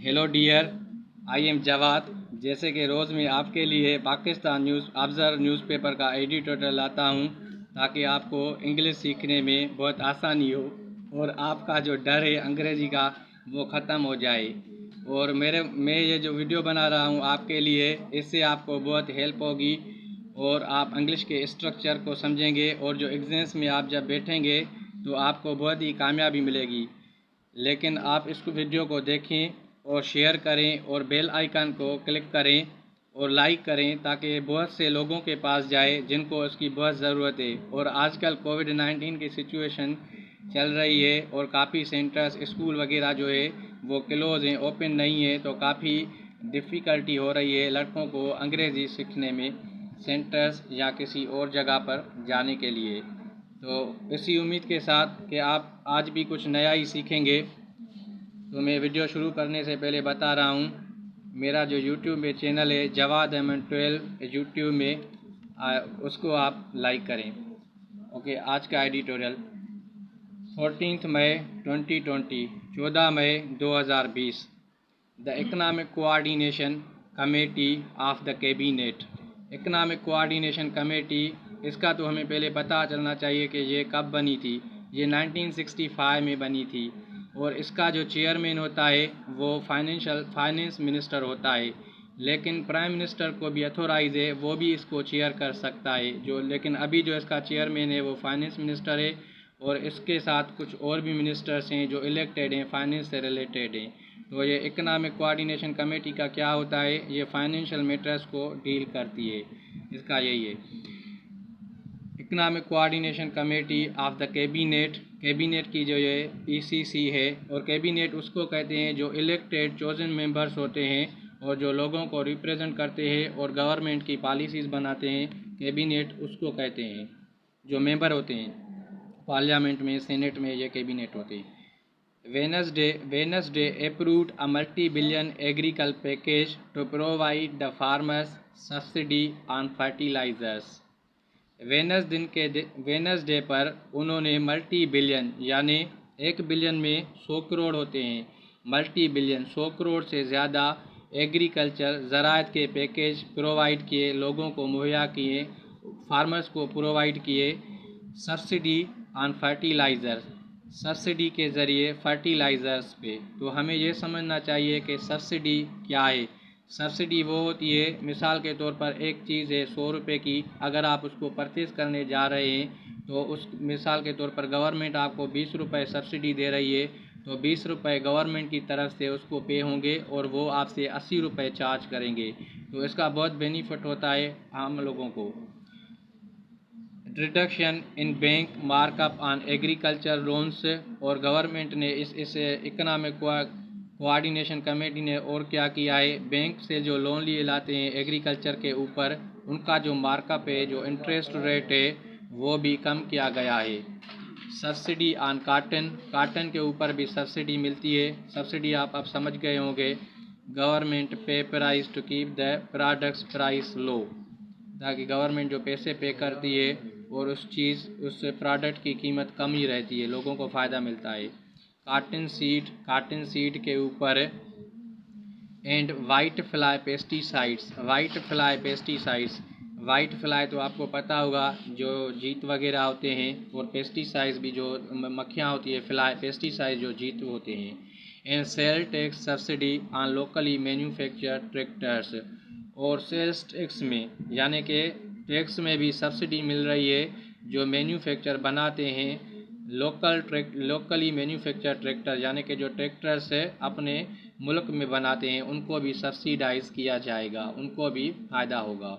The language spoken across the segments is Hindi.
Hello dear, I am Jawad. जैसे कि रोज़ मैं आपके लिए पाकिस्तान न्यूज़ ऑब्ज़र्वर न्यूज़पेपर का एडिटोरियल लाता हूँ ताकि आपको इंग्लिश सीखने में बहुत आसानी हो और आपका जो डर है अंग्रेज़ी का वो ख़त्म हो जाए। और मैं ये जो वीडियो बना रहा हूँ आपके लिए, इससे आपको बहुत हेल्प होगी और आप इंग्लिश के स्ट्रक्चर को समझेंगे और जो एग्ज़ाम्स में आप जब बैठेंगे तो आपको बहुत ही कामयाबी मिलेगी। लेकिन आप इस वीडियो को देखें और शेयर करें और बेल आइकन को क्लिक करें और लाइक करें ताकि बहुत से लोगों के पास जाए जिनको इसकी बहुत ज़रूरत है। और आजकल कोविड-19 की सिचुएशन चल रही है और काफ़ी सेंटर्स स्कूल वगैरह जो है वो क्लोज़ हैं, ओपन नहीं है, तो काफ़ी डिफ़िकल्टी हो रही है लड़कों को अंग्रेज़ी सीखने में सेंटर्स या किसी और जगह पर जाने के लिए। तो इसी उम्मीद के साथ कि आप आज भी कुछ नया ही सीखेंगे, तो मैं वीडियो शुरू करने से पहले बता रहा हूँ मेरा जो यूट्यूब में चैनल है जवाद अहमद 12 यूट्यूब में उसको आप लाइक करें। ओके, आज का एडिटोरियल 14 मई 2020, 14 मई 2020। The economic coordination committee of the cabinet. Economic coordination committee, इसका तो हमें पहले पता चलना चाहिए कि ये कब बनी थी। ये 1965 में बनी थी और इसका जो चेयरमैन होता है वो फाइनेंस मिनिस्टर होता है, लेकिन प्राइम मिनिस्टर को भी अथोराइज है, वो भी इसको चेयर कर सकता है। लेकिन अभी जो इसका चेयरमैन है वो फाइनेंस मिनिस्टर है और इसके साथ कुछ और भी मिनिस्टर्स हैं जो इलेक्टेड हैं, फाइनेंस से रिलेटेड हैं। तो ये इकनॉमिक कोऑर्डिनेशन कमेटी का क्या होता है, ये फाइनेंशियल मैटर्स को डील करती है। इसका यही है economic coordination committee of the cabinet. Cabinet की जो ये ईसीसी है, और कैबिनेट उसको कहते हैं जो इलेक्टेड चोजन मेंबर्स होते हैं और जो लोगों को रिप्रेजेंट करते हैं और गवर्नमेंट की पॉलिसीज़ बनाते हैं। कैबिनेट उसको कहते हैं जो मेंबर होते हैं पार्लियामेंट में, सेनेट में, ये कैबिनेट होते हैं। Wednesday approved a multi-billion agricultural package to provide the farmers subsidy on fertilizers. Wednesday पर उन्होंने मल्टी बिलियन यानी 1 बिलियन में 100 करोड़ होते हैं, मल्टी बिलियन 100 करोड़ से ज़्यादा एग्रीकल्चर ज़राअत के पैकेज प्रोवाइड किए, लोगों को मुहैया किए, फार्मर्स को प्रोवाइड किए। सब्सिडी ऑन फर्टिलाइज़र, सब्सिडी के ज़रिए फर्टिलाइज़र्स पे। तो हमें ये समझना चाहिए कि सब्सिडी क्या है। सब्सिडी वो होती है, मिसाल के तौर पर एक चीज़ है 100 रुपये की, अगर आप उसको परचेज़ करने जा रहे हैं तो उस मिसाल के तौर पर गवर्नमेंट आपको 20 रुपये सब्सिडी दे रही है, तो 20 रुपये गवर्नमेंट की तरफ से उसको पे होंगे और वो आपसे 80 रुपये चार्ज करेंगे। तो इसका बहुत बेनिफिट होता है आम लोगों को। Reduction in bank markup on agriculture loans, और गवर्नमेंट ने इस इकनॉमिक कोऑर्डिनेशन कमेटी ने और क्या किया है, बैंक से जो लोन लिए लाते हैं एग्रीकल्चर के ऊपर, उनका जो मार्कअप है, जो इंटरेस्ट रेट है, वो भी कम किया गया है। सब्सिडी ऑन काटन, काटन के ऊपर भी सब्सिडी मिलती है। सब्सिडी आप अब समझ गए होंगे, government pay price to keep the products price low, ताकि गवर्नमेंट जो पैसे पे करती है और उस प्रोडक्ट की कीमत कम ही रहती है, लोगों को फ़ायदा मिलता है। काटन सीड के ऊपर and white fly pesticides, white fly तो आपको पता होगा जो जीत वगैरह होते हैं, और पेस्टिसाइड्स भी जो मक्खियाँ होती है, फ्लाई पेस्टिसाइड जो जीत होते हैं। And sale tax subsidy on locally manufactured tractors, और सेल्स टैक्स में यानी कि टैक्स में भी सब्सिडी मिल रही है। जो मैन्युफैक्चर बनाते हैं लोकली मैन्युफैक्चर ट्रैक्टर यानी कि जो ट्रैक्टर्स है अपने मुल्क में बनाते हैं, उनको भी सब्सिडाइज किया जाएगा, उनको भी फ़ायदा होगा।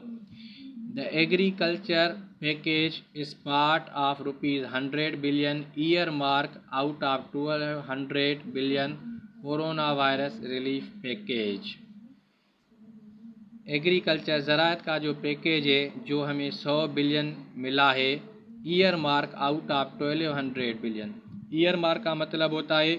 The agriculture package is part of ₹100 billion earmark out of 1200 billion corona virus relief package. Agriculture ज़राअत का जो पैकेज है, जो हमें 100 बिलियन मिला है, year mark out of 1200 billion. Year mark का मतलब होता है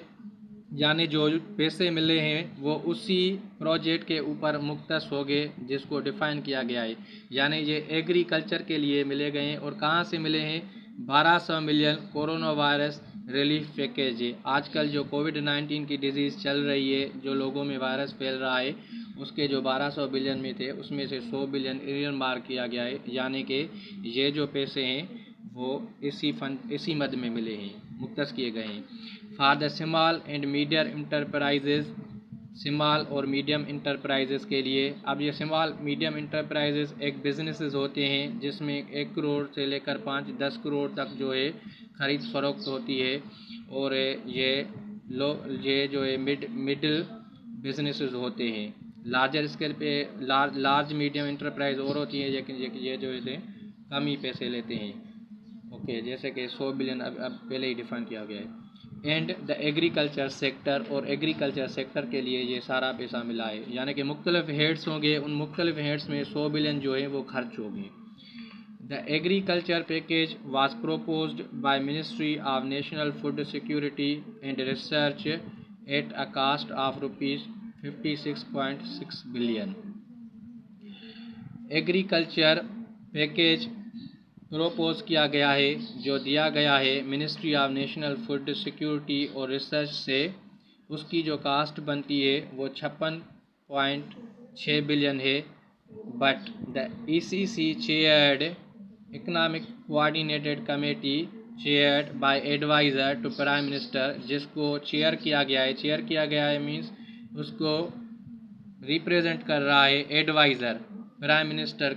यानी जो पैसे मिले हैं वो उसी प्रोजेक्ट के ऊपर मुख्तस हो गए जिसको डिफ़ाइन किया गया है, यानी ये एग्रीकल्चर के लिए मिले गए हैं। और कहाँ से मिले हैं, 1200 million corona virus relief package है। आजकल जो कोविड-19 की डिजीज़ चल रही है, जो लोगों में वायरस फैल रहा है, उसके जो 1200 बिलियन में थे उसमें से 100 बिलियन इंडियन मार्क किया गया है, यानी कि ये जो पैसे हैं वो इसी मद में मिले हैं, मुख्तस किए गए हैं। For the small and medium enterprises, small और मीडियम इंटरप्राइजेज़ के लिए। अब ये स्मॉल मीडियम इंटरप्राइजेज़ एक बिजनेसेस होते हैं जिसमें 1 करोड़ से लेकर 5-10 करोड़ तक जो है ख़रीद फरोख्त होती है, और ये जो है मिडिल बिजनेसेस होते हैं। लार्जर स्केल पे लार्ज मीडियम इंटरप्राइज और होती है, लेकिन ये जो है कम ही पैसे लेते हैं। ओके, जैसे कि 100 बिलियन अब पहले ही डिफाइन किया गया है। एंड द एग्रीकल्चर सेक्टर, और एग्रीकल्चर सेक्टर के लिए ये सारा पैसा मिला है, यानी कि मुख्तलिफ हेड्स होंगे, उन मुख्तलिफ हेड्स में 100 बिलियन जो है वो खर्च होंगे। The agriculture package was proposed by Ministry of National Food Security and Research at a cost of rupees 56.6 billion. Agriculture package propose किया गया है, जो दिया गया है ministry of national food security और रिसर्च से। उसकी जो कास्ट बनती है वो 56.6 बिलियन है। But the ECC chaired economic coordinated committee chaired by adviser to prime minister, जिसको चेयर किया गया है मीन्स उसको रिप्रेजेंट कर रहा है एडवाइज़र, प्राइम मिनिस्टर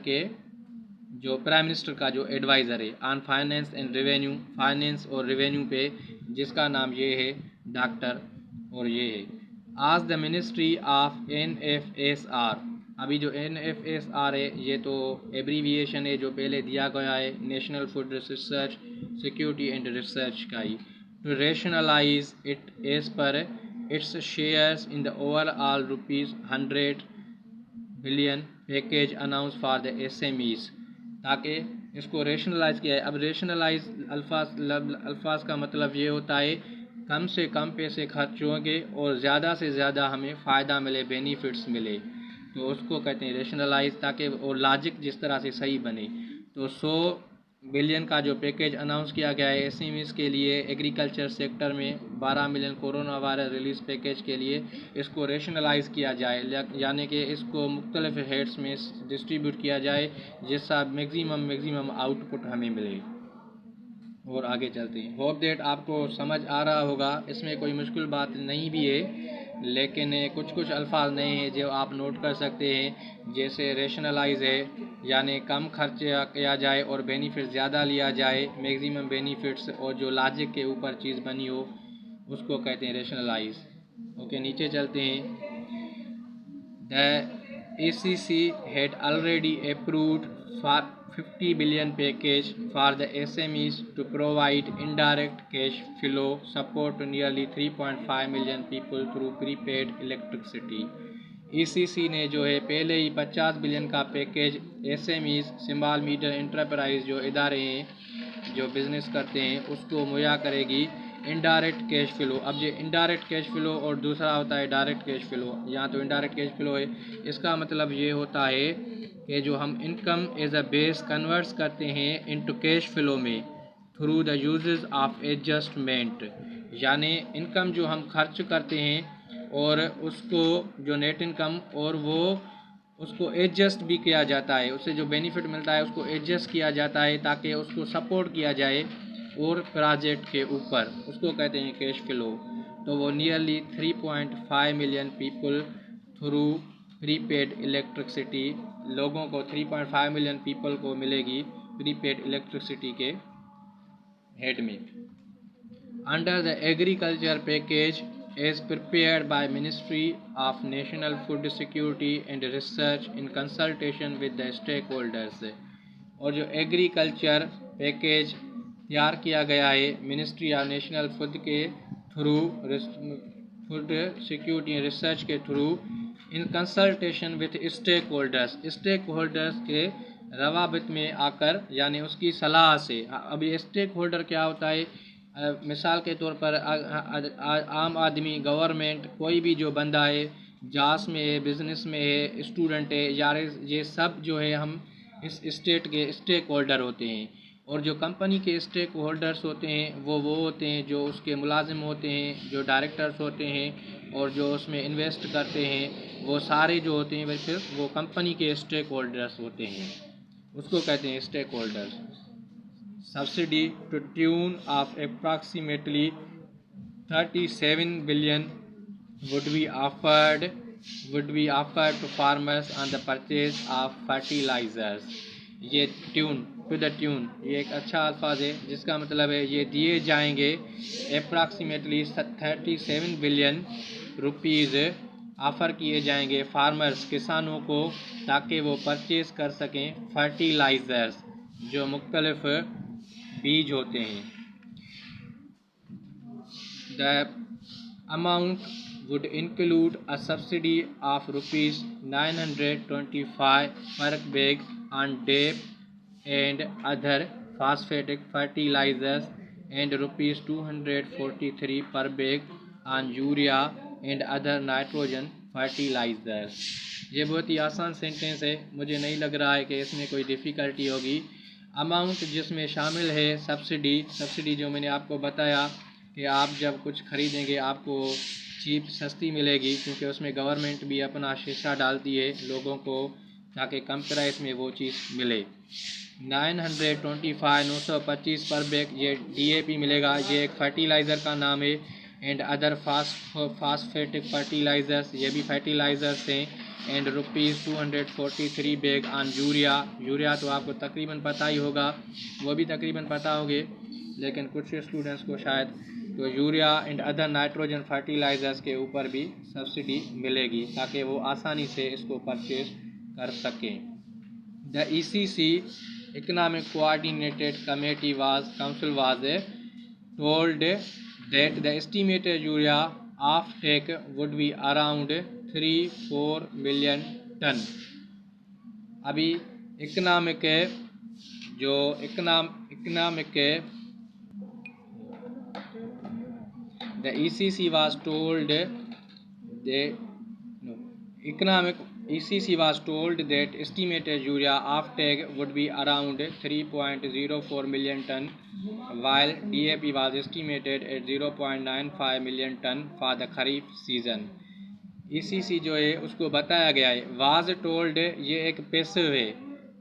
का जो एडवाइज़र है on finance and revenue, finance और रेवेन्यू पे, जिसका नाम ये है डॉक्टर, और ये है आज द मिनिस्ट्री ऑफ NFSR। अभी जो NFSR है ये तो एब्रीविएशन है जो पहले दिया गया है national food research security and research का ही, to rationalise it as per its shares in the overall ₹100 billion package announce for the SMEs, ताकि इसको रेशनलाइज किया है। अब रेशनलाइज अल्फाज का मतलब ये होता है कम से कम पैसे खर्च होंगे और ज़्यादा से ज़्यादा हमें फ़ायदा मिले, बेनिफिट्स मिले, तो उसको कहते हैं रेशनलाइज, ताकि और लॉजिक जिस तरह से सही बने। तो 100 बिलियन का जो पैकेज अनाउंस किया गया है SMEs के लिए, एग्रीकल्चर सेक्टर में 12 million corona virus release package के लिए, इसको रेशनलाइज किया जाए, यानी कि इसको मुख्तलिफ हेड्स में डिस्ट्रीब्यूट किया जाए, जिससे मैक्सिमम आउटपुट हमें मिले। और आगे चलते हैं। होप डेट आपको समझ आ रहा होगा, इसमें कोई मुश्किल बात नहीं भी है, लेकिन कुछ अल्फाज नए हैं जो आप नोट कर सकते हैं, जैसे रेशनलाइज है यानी कम खर्च किया जाए और बेनिफिट ज़्यादा लिया जाए, मैक्सिमम बेनिफिट्स, और जो लॉजिक के ऊपर चीज़ बनी हो उसको कहते हैं रेशनलाइज। ओके, नीचे चलते हैं। The ECC had already approved for 50 billion package for the SMEs to provide indirect cash flow support to nearly 3.5 million people through prepaid electricity. ECC ने जो है पहले ही 50 बिलियन का package SMEs, small medium enterprise जो इदारे हैं जो बिज़नेस करते हैं उसको मुहैया करेगी इनडायरेक्ट कैश फ्लो। अब ये इनडायरेक्ट कैश फ्लो और दूसरा होता है डायरेक्ट कैश फ्लो। यहाँ तो इनडायरेक्ट कैश फ्लो है, इसका मतलब ये होता है कि जो हम income as a base converts करते हैं इनटू कैश फ्लो में through the uses of adjustment, यानी इनकम जो हम खर्च करते हैं और उसको जो नेट इनकम और वो उसको एडजस्ट भी किया जाता है, उससे जो बेनिफिट मिलता है उसको एडजस्ट किया जाता है ताकि उसको सपोर्ट किया जाए और प्रोजेक्ट के ऊपर, उसको कहते हैं कैश फ्लो। तो वो nearly 3.5 million people through prepaid electricity, लोगों को 3.5 मिलियन पीपल को मिलेगी प्रीपेड इलेक्ट्रिसिटी के हेड में। Under the agriculture package as prepared by Ministry of National Food Security and Research in consultation with the stakeholders। और जो एग्रीकल्चर पैकेज तैयार किया गया है मिनिस्ट्री ऑफ नेशनल फूड के थ्रू, फूड सिक्योरिटी रिसर्च के through, in consultation with stakeholders के रवाबित में आकर, यानी उसकी सलाह से। अभी स्टेक होल्डर क्या होता है? मिसाल के तौर पर आम आदमी, गवर्नमेंट, कोई भी जो बंदा है, जास में है, बिजनेस में है, स्टूडेंट है, यार ये सब जो है हम इस स्टेट के स्टेक होल्डर होते हैं। और जो कंपनी के स्टेक होल्डर्स होते हैं वो होते हैं जो उसके मुलाजिम होते हैं, जो डायरेक्टर्स होते हैं और जो उसमें इन्वेस्ट करते हैं, वो सारे जो होते हैं वह फिर वो कंपनी के स्टेक होल्डर्स होते हैं, उसको कहते हैं stakeholders. Subsidy to tune of approximately 37 billion would be offered to farmers on the purchase of fertilizers। ये ट्यून ये एक अच्छा अल्फाज है जिसका मतलब है ये दिए जाएंगे अप्रॉक्सीमेटली 37 बिलियन रुपीज़ ऑफ़र किए जाएंगे फार्मर्स किसानों को ताकि वो परचेज़ कर सकें फर्टिलाइज़र्स जो मुख्तलिफ बीज होते हैं। The amount would include a subsidy of rupees 925 per bag on DAP and other phosphatic fertilizers and rupees 243 per bag on urea and other nitrogen fertilizers। ये बहुत ही आसान सेंटेंस है, मुझे नहीं लग रहा है कि इसमें कोई डिफ़िकल्टी होगी। अमाउंट जिसमें शामिल है सब्सिडी जो मैंने आपको बताया कि आप जब कुछ ख़रीदेंगे आपको चीप सस्ती मिलेगी क्योंकि उसमें गवर्नमेंट भी अपना हिस्सा डालती है लोगों को ताकि कम प्राइस में वो चीज़ मिले। 925 पर बैग ये DAP मिलेगा, ये एक फर्टिलाइज़र का नाम है। एंड अदर फास्फेटिक फर्टिलाइज़र्स ये भी फर्टिलाइज़र्स हैं। And rupees 243 bag on urea तो आपको तकरीबन पता ही होगा, वो भी तकरीबन पता होगे लेकिन कुछ स्टूडेंट्स को शायद, तो urea and other nitrogen fertilisers के ऊपर भी सब्सिडी मिलेगी ताकि वो आसानी से इसको परचेज कर सकें। The ECC Economic Coordinated Committee Council was told that the estimated urea offtake would be around 3-4 million ton। अभी economic The ECC was told that estimated urea offtake would be around 3.04 million ton, while DAP was estimated at 0.95 million ton for the Kharif season। ECC जो है उसको बताया गया है, was told ये एक पैसिव है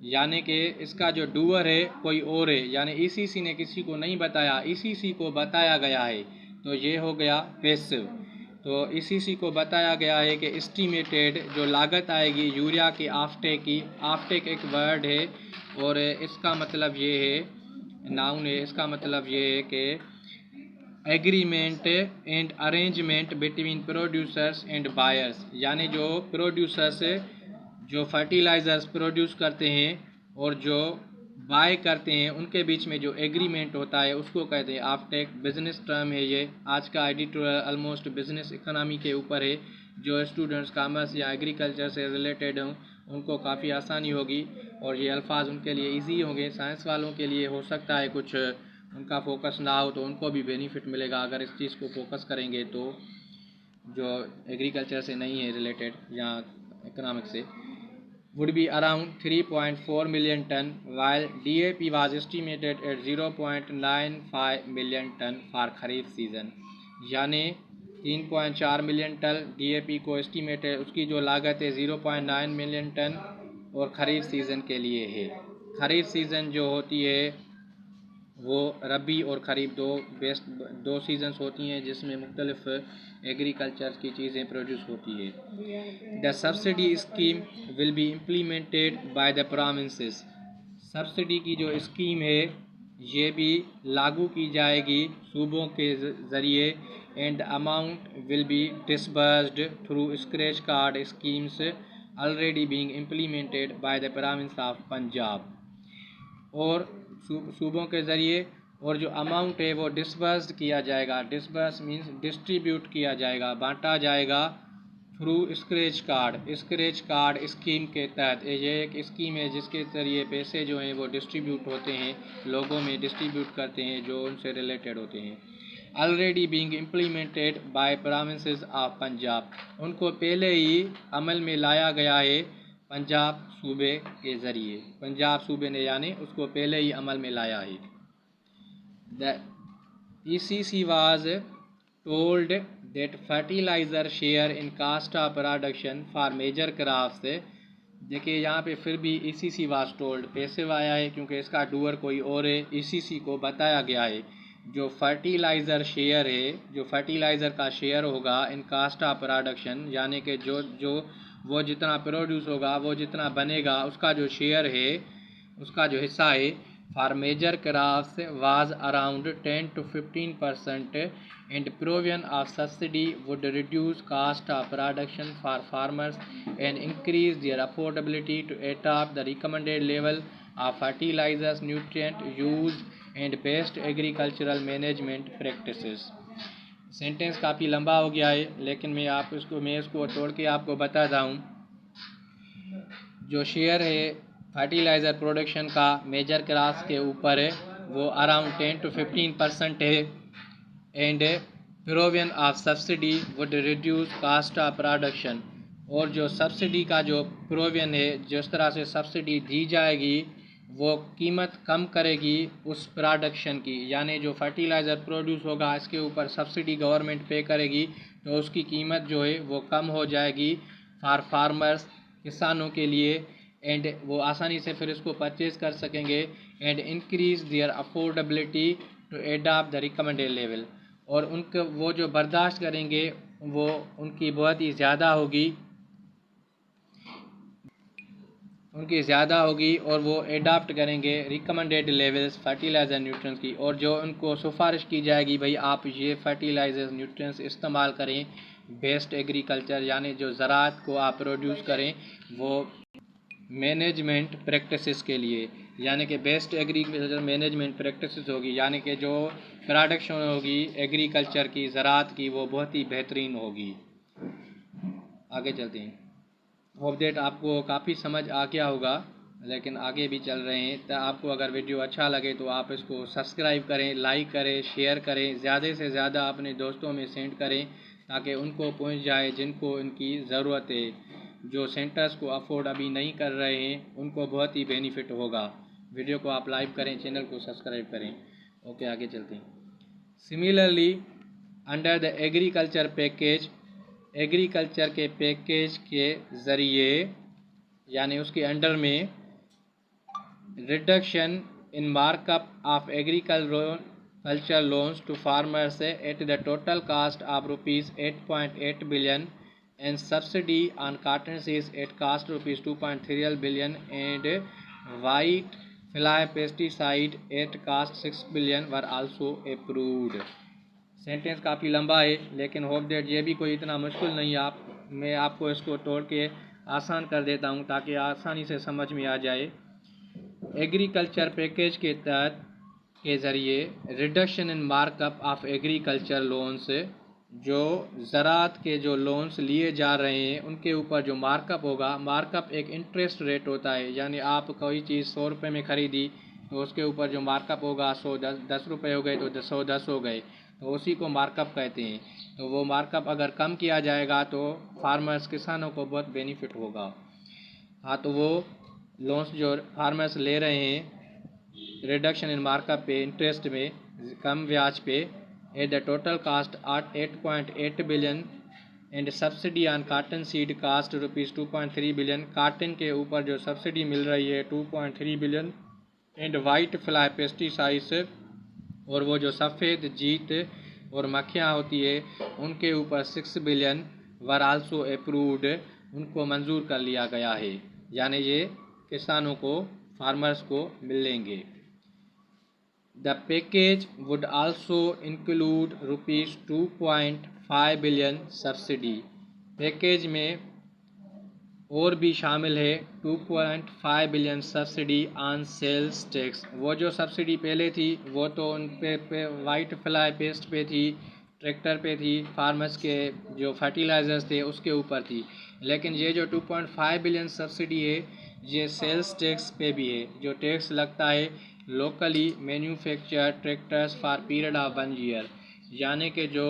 यानी कि इसका जो डूअर है कोई और है, यानी ECC ने किसी को नहीं बताया, ECC को बताया गया है तो ये हो गया पैसिव। तो ECC को बताया गया है कि एस्टीमेटेड जो लागत आएगी यूरिया की आफ्टेक एक वर्ड है और इसका मतलब ये है, नाउन है, इसका मतलब ये है कि agreement and arrangement between producers and buyers, यानी जो प्रोड्यूसर्स जो फर्टिलाइज़र्स प्रोड्यूस करते हैं और जो बाय करते हैं उनके बीच में जो एग्रीमेंट होता है उसको कहते हैं आफ्टेक। बिजनेस टर्म है ये। आज का एडिटोरियल ऑलमोस्ट बिजनेस इकोनॉमी के ऊपर है। जो स्टूडेंट्स कॉमर्स या एग्रीकल्चर से रिलेटेड हों उनको काफ़ी आसानी होगी और ये अल्फाज उनके लिए इजी होंगे। साइंस वालों के लिए हो सकता है कुछ उनका फोकस ना हो तो उनको भी बेनिफिट मिलेगा अगर इस चीज़ को फोकस करेंगे तो, जो एग्रीकल्चर से नहीं है रिलेटेड या इकोनॉमिक्स से। would be around 3.4 million ton, while DAP was estimated at 0.95 million ton for Kharif season। यानी 3.4 मिलियन टन DAP को एस्टीमेटेड उसकी जो लागत है 0.9 मिलियन टन और ख़रीफ सीज़न के लिए है। ख़रीफ सीज़न जो होती है वो रबी और ख़रीफ दो सीजन्स होती हैं जिसमें मुख्तलिफ एग्रीकल्चर की चीज़ें प्रोड्यूस होती है। The subsidy scheme will be implemented by the provinces. Subsidy की जो स्कीम है ये भी लागू की जाएगी सूबों के ज़रिए। And amount will be disbursed through scratch card schemes already being implemented by the province of Punjab. और सूबों के ज़रिए और जो अमाउंट है वो डिसबर्स किया जाएगा। डिसबर्स मीन्स डिस्ट्रीब्यूट किया जाएगा, बांटा जाएगा थ्रू स्क्रैच कार्ड स्कीम के तहत। ये एक स्कीम है जिसके ज़रिए पैसे जो हैं वो डिस्ट्रीब्यूट होते हैं, लोगों में डिस्ट्रीब्यूट करते हैं जो उनसे रिलेटेड होते हैं। Already being implemented by provinces of Punjab, उनको पहले ही अमल में लाया गया है पंजाब सूबे के ज़रिए। पंजाब सूबे ने यानी उसको पहले ही अमल में लाया है। The PCC was told that fertilizer share in cost of production for major crops। देखिए यहाँ पे फिर भी ECC was told पैसिव आया है क्योंकि इसका डूअर कोई और है। ECC को बताया गया है जो फर्टिलाइज़र शेयर है, जो फर्टिलाइज़र का शेयर होगा इन कास्ट ऑफ प्रोडक्शन, यानी कि जो वो जितना प्रोड्यूस होगा, वो जितना बनेगा, उसका जो शेयर है, उसका जो हिस्सा है for major crops was around 10 to 15% and provision of subsidy would reduce cost of production for farmers and increase their affordability to adopt the recommended level of fertilisers, nutrient use and best agricultural management practices. Sentence काफ़ी लंबा हो गया है, लेकिन मैं इसको तोड़ के आपको बताता हूँ। जो शेयर है फर्टिलाइज़र प्रोडक्शन का मेजर क्रॉप्स के ऊपर है वो अराउंड 10 to 15% है and provision of subsidy would reduce cost of production. और जो सब्सिडी का जो प्रोविजन है, जिस तरह से सब्सिडी दी जाएगी वो कीमत कम करेगी उस प्रोडक्शन की, यानी जो फर्टिलाइज़र प्रोड्यूस होगा इसके ऊपर सब्सिडी गवर्नमेंट पे करेगी तो उसकी कीमत जो है वो कम हो जाएगी फॉर फार्मर्स, किसानों के लिए, एंड वो आसानी से फिर इसको परचेज़ कर सकेंगे and increase their affordability to adopt the recommended level. और उनको वो जो बर्दाश्त करेंगे वो उनकी बहुत ही ज़्यादा होगी, और वो एडाप्ट करेंगे रिकमेंडेड लेवल्स फर्टिलाइज़र न्यूट्रिएंट्स की। और जो उनको सिफारिश की जाएगी भाई आप ये फर्टिलाइज़र न्यूट्रिएंट्स इस्तेमाल करें बेस्ट एग्रीकल्चर, यानी जो ज़राअत को आप प्रोड्यूस करें वो मैनेजमेंट प्रैक्टिसेस के लिए, यानी कि बेस्ट एग्रीकल्चर मैनेजमेंट प्रैक्टिसेस होगी, यानी कि जो प्रोडक्शन होगी एग्रीकल्चर की, ज़राअत की, वो बहुत ही बेहतरीन होगी। आगे चलते हैं। होप दैट आपको काफ़ी समझ आ गया होगा, लेकिन आगे भी चल रहे हैं। तो आपको अगर वीडियो अच्छा लगे तो आप इसको सब्सक्राइब करें, लाइक करें, शेयर करें, ज़्यादा से ज़्यादा अपने दोस्तों में सेंड करें ताकि उनको पहुंच जाए जिनको इनकी ज़रूरत है। जो सेंटर्स को अफोर्ड अभी नहीं कर रहे हैं उनको बहुत ही बेनिफिट होगा। वीडियो को आप लाइक करें, चैनल को सब्सक्राइब करें। ओके, आगे चलते हैं। Similarly under the agriculture package, agriculture के पैकेज के ज़रिए यानी उसके अंडर में reduction in markup of agriculture loans to farmers at the total cost of ₹8.8 billion and subsidy on cotton seeds at cost ₹2.3 billion and white fly pesticide at cost 6 billion were also approved. Sentence काफ़ी लंबा है, लेकिन होप दैट ये भी कोई इतना मुश्किल नहीं है। मैं आपको इसको तोड़ के आसान कर देता हूँ ताकि आसानी से समझ में आ जाए। एग्रीकल्चर पैकेज के तहत के ज़रिए reduction in markup of agriculture loans, जो ज़राअत के जो लोन्स लिए जा रहे हैं उनके ऊपर जो मार्कअप होगा, मार्कअप एक इंटरेस्ट रेट होता है, यानी आप कोई चीज़ 100 रुपये में ख़रीदी तो उसके ऊपर जो मार्कअप होगा 10 रुपये हो गए तो 110 हो गए, तो उसी को मार्कअप कहते हैं। तो वो मार्कअप अगर कम किया जाएगा तो फार्मर्स, किसानों को बहुत बेनिफिट होगा। हाँ, तो वो लोन्स जो फार्मर्स ले रहे हैं रिडक्शन इन मार्कअप पे, इंटरेस्ट में, कम ब्याज पे, at the total cost $8.8 billion and subsidy on cotton seed cost ₹2.3 billion. Cotton के ऊपर जो सब्सिडी मिल रही है 2.3 billion and white fly pesticides, और वो जो सफ़ेद जीत और मक्खियाँ होती है उनके ऊपर 6 बिलियन वर आल्सो अप्रूव्ड, उनको मंजूर कर लिया गया है, यानी ये किसानों को, फार्मर्स को मिलेंगे। The package would also include ₹2.5 billion subsidy. Package में और भी शामिल है 2.5 billion subsidy on sales tax. वो जो सब्सिडी पहले थी वो तो उन पे वाइट फ्लाई पेस्ट पे थी, ट्रैक्टर पे थी, फार्मर्स के जो फर्टिलाइज़र्स थे उसके ऊपर थी, लेकिन ये जो 2.5 बिलियन सब्सिडी है ये सेल्स टैक्स पे भी है, जो टैक्स लगता है locally manufacture tractors for period of 1 year, यानी कि जो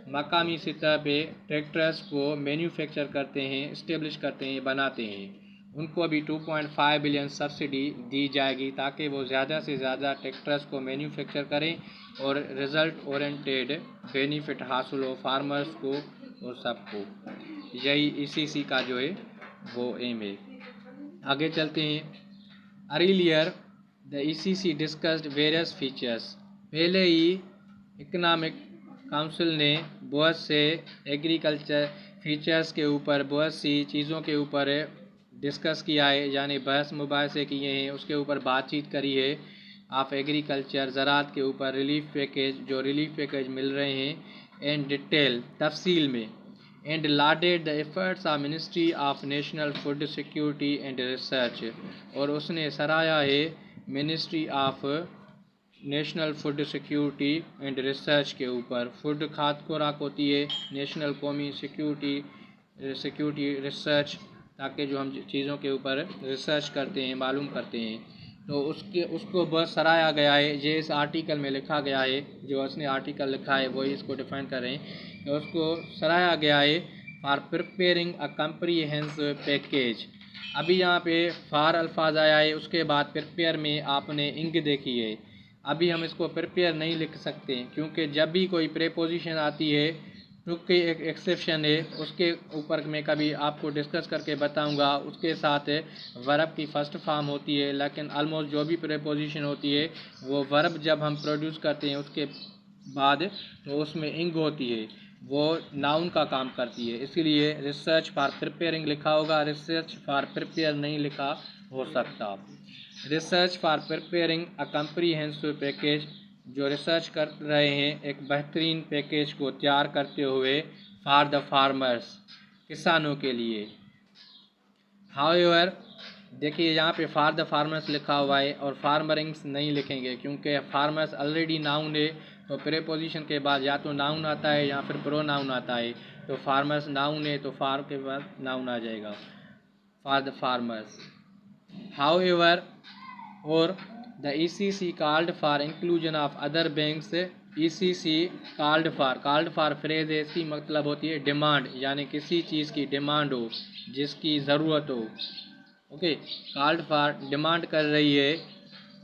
मकामी सतह पे ट्रैक्टर्स को मैन्युफैक्चर करते हैं, इस्टेब्लिश करते हैं, बनाते हैं, उनको भी 2.5 बिलियन सब्सिडी दी जाएगी ताकि वो ज़्यादा से ज़्यादा ट्रैक्टर्स को मैन्युफैक्चर करें और रिज़ल्ट ओरिएंटेड बेनिफिट हासिल हो फार्मर्स को और सबको। यही ECC का जो है वो एम है। आगे चलते हैं। Earlier the ECC discussed various features. पहले ही इकोनॉमिक काउंसिल ने बहुत से एग्रीकल्चर फीचर्स के ऊपर बहुत सी चीज़ों के ऊपर डिस्कस किया है, यानी बहस मुबाहसे किए हैं, उसके ऊपर बातचीत करी है ऑफ एग्रीकल्चर ज़राअत के ऊपर रिलीफ पैकेज मिल रहे हैं एंड डिटेल तफसील में and lauded the efforts of ministry of national food security and research. और उसने सराहा है ministry of national food security and research के ऊपर। फूड खाद्य खुराक होती है, नेशनल कौमी सिक्योरिटी रिसर्च, ताकि जो हम चीज़ों के ऊपर रिसर्च करते हैं मालूम करते हैं, तो उसको बहुत सराहा गया है। ये इस आर्टिकल में लिखा गया है, जो उसने आर्टिकल लिखा है वही इसको डिफाइन कर रहे हैं। तो उसको सराहा गया है for preparing a comprehensive package. अभी यहाँ पे फार अल्फाज आया है, उसके बाद प्रिपेयर में आपने इंग देखी है। अभी हम इसको प्रिपेयर नहीं लिख सकते क्योंकि जब भी कोई प्रेपोजिशन आती है, टू की एक एक्सेप्शन है, उसके ऊपर मैं कभी आपको डिस्कस करके बताऊंगा। उसके साथ वर्ब की फर्स्ट फॉर्म होती है, लेकिन ऑलमोस्ट जो भी प्रेपोजिशन होती है वो वर्ब जब हम प्रोड्यूस करते हैं उसके बाद तो उसमें इंग होती है, वो नाउन का काम करती है। इसलिए रिसर्च फॉर प्रिपेयरिंग लिखा होगा, रिसर्च फॉर प्रिपेयर नहीं लिखा हो सकता। Research for preparing a comprehensive package, जो रिसर्च कर रहे हैं एक बेहतरीन पैकेज को तैयार करते हुए फॉर द फार्मर्स, किसानों के लिए। हाउएवर देखिए यहाँ पे फॉर द फार्मर्स लिखा हुआ है और फार्मरिंग्स नहीं लिखेंगे क्योंकि फार्मर्स ऑलरेडी नाउन है, तो प्रीपोजिशन के बाद या तो नाउन आता है या फिर प्रोनाउन आता है। तो फार्मर्स नाउन है तो फार के बाद नाउन आ जाएगा, फॉर द फार्मर्स। हाउएवर और the ECC called for inclusion of other banks. ECC called for phrase है, इसकी मतलब होती है डिमांड, यानी किसी चीज़ की डिमांड हो, जिसकी ज़रूरत हो। ओके, कॉल्ड फॉर डिमांड कर रही है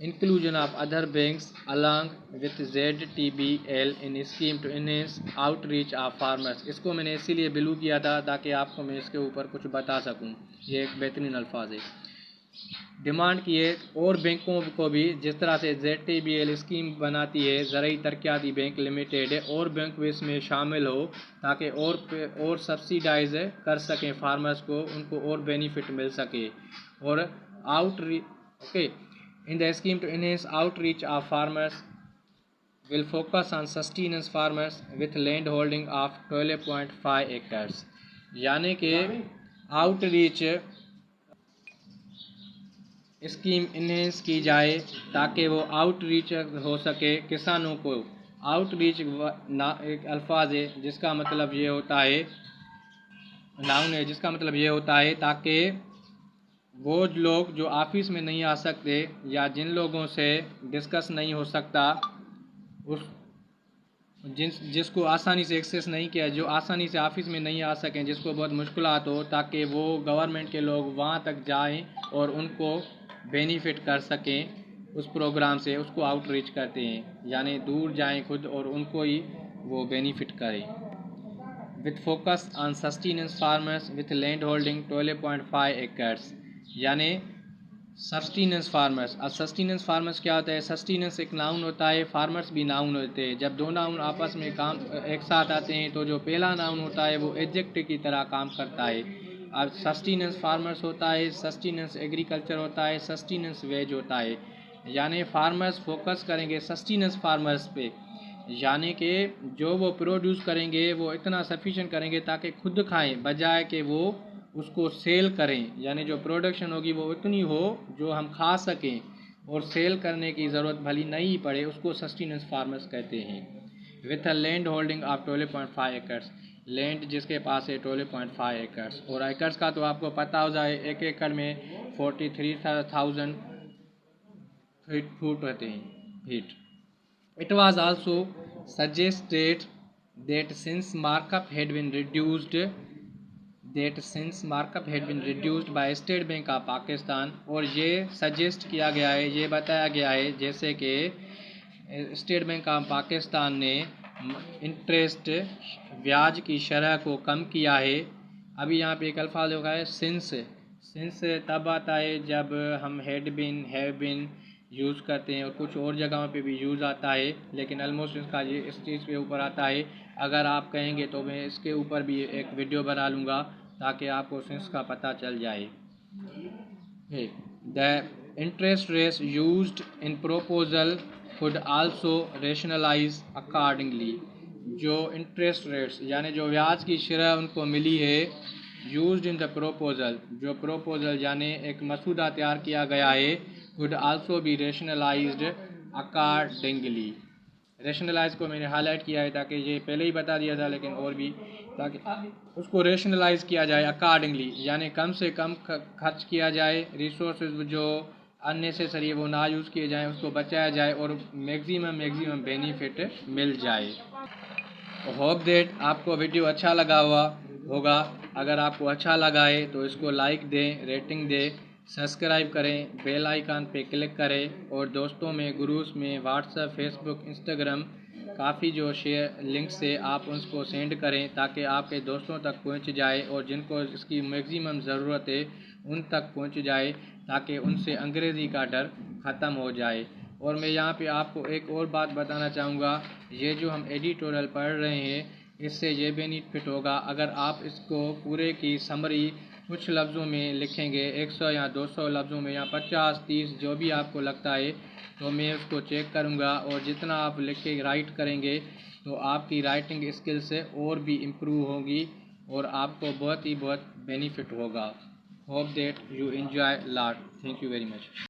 inclusion of other banks along with ZTBL in scheme to enhance outreach of farmers. इसको मैंने इसीलिए ब्लू किया था ताकि आपको मैं इसके ऊपर कुछ बता सकूं। ये एक बेहतरीन अल्फाज है। डिमांड की है और बैंकों को भी, जिस तरह से ZTBL स्कीम बनाती है ज़राई तरक्याती बैंक लिमिटेड है, और बैंक भी इसमें शामिल हो ताकि और सब्सिडाइज कर सकें फार्मर्स को, उनको और बेनिफिट मिल सके। और okay, in the scheme to enhance outreach of farmers will focus on sustenance farmers with land holding of 12.5 acres। यानी कि आउटरीच स्कीम इन्हेंस की जाए ताकि वो आउटरीच हो सके किसानों को। आउटरीच एक अल्फाज है जिसका मतलब ये होता है, नाउन है जिसका मतलब ये होता है ताकि वो लोग जो ऑफिस में नहीं आ सकते या जिन लोगों से डिस्कस नहीं हो सकता, उस जिसको आसानी से एक्सेस नहीं किया, जो आसानी से ऑफिस में नहीं आ सकें, जिसको बहुत मुश्किलात हो, ताकि वो गवर्नमेंट के लोग वहाँ तक जाएं और उनको बेनिफिट कर सकें उस प्रोग्राम से, उसको आउटरीच करते हैं, यानी दूर जाएं खुद और उनको ही वो बेनिफिट करें। With focus on sustenance farmers with land holding 12.5 acres, यानी सस्टेनेंस फार्मर्स। अब सस्टेनेंस फार्मर्स क्या होता है? सस्टेनेंस एक नाउन होता है, फार्मर्स भी नाउन होते हैं। जब दो नाउन आपस में काम एक साथ आते हैं तो जो पहला नाउन होता है वो एडजेक्टिव की तरह काम करता है। अब सस्टेनेंस फार्मर्स होता है, सस्टेनेंस एग्रीकल्चर होता है, सस्टेनेंस वेज होता है। यानी फार्मर्स फोकस करेंगे सस्टेनेंस फार्मर्स पे, यानी कि जो वो प्रोड्यूस करेंगे वो इतना सफिशिएंट करेंगे ताकि खुद खाएं, बजाय कि वो उसको सेल करें। यानी जो प्रोडक्शन होगी वो इतनी हो जो हम खा सकें और सेल करने की ज़रूरत भली नहीं पड़े, उसको सस्टेनेंस फार्मर्स कहते हैं। With a land holding of 12.5 acres, land जिसके पास है 12.5 एकर्स। और एकर्स का तो आपको पता हो जाए, एक एकड़ में 43,000 फुट होते हैं, feet. It was also suggested that since markup had been reduced that since markup had been reduced by State Bank of Pakistan, और ये सजेस्ट किया गया है, ये बताया गया है जैसे कि स्टेट बैंक ऑफ पाकिस्तान ने इंटरेस्ट ब्याज की शरह को कम किया है। अभी यहाँ पे एक अल्फाज होगा है सिंस तब आता है जब हम had been have been use करते हैं, और कुछ और जगहों पे भी यूज़ आता है, लेकिन ऑलमोस्ट इसका ये इस चीज़ पे ऊपर आता है। अगर आप कहेंगे तो मैं इसके ऊपर भी एक वीडियो बना लूँगा ताकि आपको सिंस का पता चल जाए। The interest rates used in proposal could also rationalize accordingly। जो इंटरेस्ट रेट्स यानी जो ब्याज की शरह उनको मिली है यूज्ड इन द प्रोपोजल, जो प्रोपोजल यानी एक मसूदा तैयार किया गया है, could also be rationalized accordingly। Rationalise को मैंने हाईलाइट किया है ताकि ये पहले ही बता दिया था, लेकिन और भी ताकि उसको रेशनलाइज किया जाए अकॉर्डिंगली, यानी कम से कम खर्च किया जाए, रिसोर्सेज जो अननेसेसरी वो ना यूज़ किए जाएं, उसको बचाया जाए और मैक्सिमम बेनिफिट मिल जाए। होप दैट आपको वीडियो अच्छा लगा होगा। अगर आपको अच्छा लगा है तो इसको लाइक दें, रेटिंग दें, सब्सक्राइब करें, बेल आइकन पे क्लिक करें, और दोस्तों में, ग्रुप्स में, व्हाट्सएप, फेसबुक, इंस्टाग्राम काफ़ी जो शेयर लिंक्स से आप उसको सेंड करें ताकि आपके दोस्तों तक पहुंच जाए और जिनको इसकी मैक्सिमम ज़रूरत है उन तक पहुंच जाए, ताकि उनसे अंग्रेज़ी का डर ख़त्म हो जाए। और मैं यहाँ पे आपको एक और बात बताना चाहूँगा, ये जो हम एडिटोरियल पढ़ रहे हैं इससे ये बेनिफिट होगा अगर आप इसको पूरे की समरी कुछ लफ्ज़ों में लिखेंगे, 100 या 200 लफ्ज़ों में, या 50-30 जो भी आपको लगता है, तो मैं उसको चेक करूँगा, और जितना आप लिख के राइट करेंगे तो आपकी राइटिंग स्किल से और भी इम्प्रूव होगी और आपको बहुत बेनिफिट होगा। Hope that you enjoy lot. Thank you very much.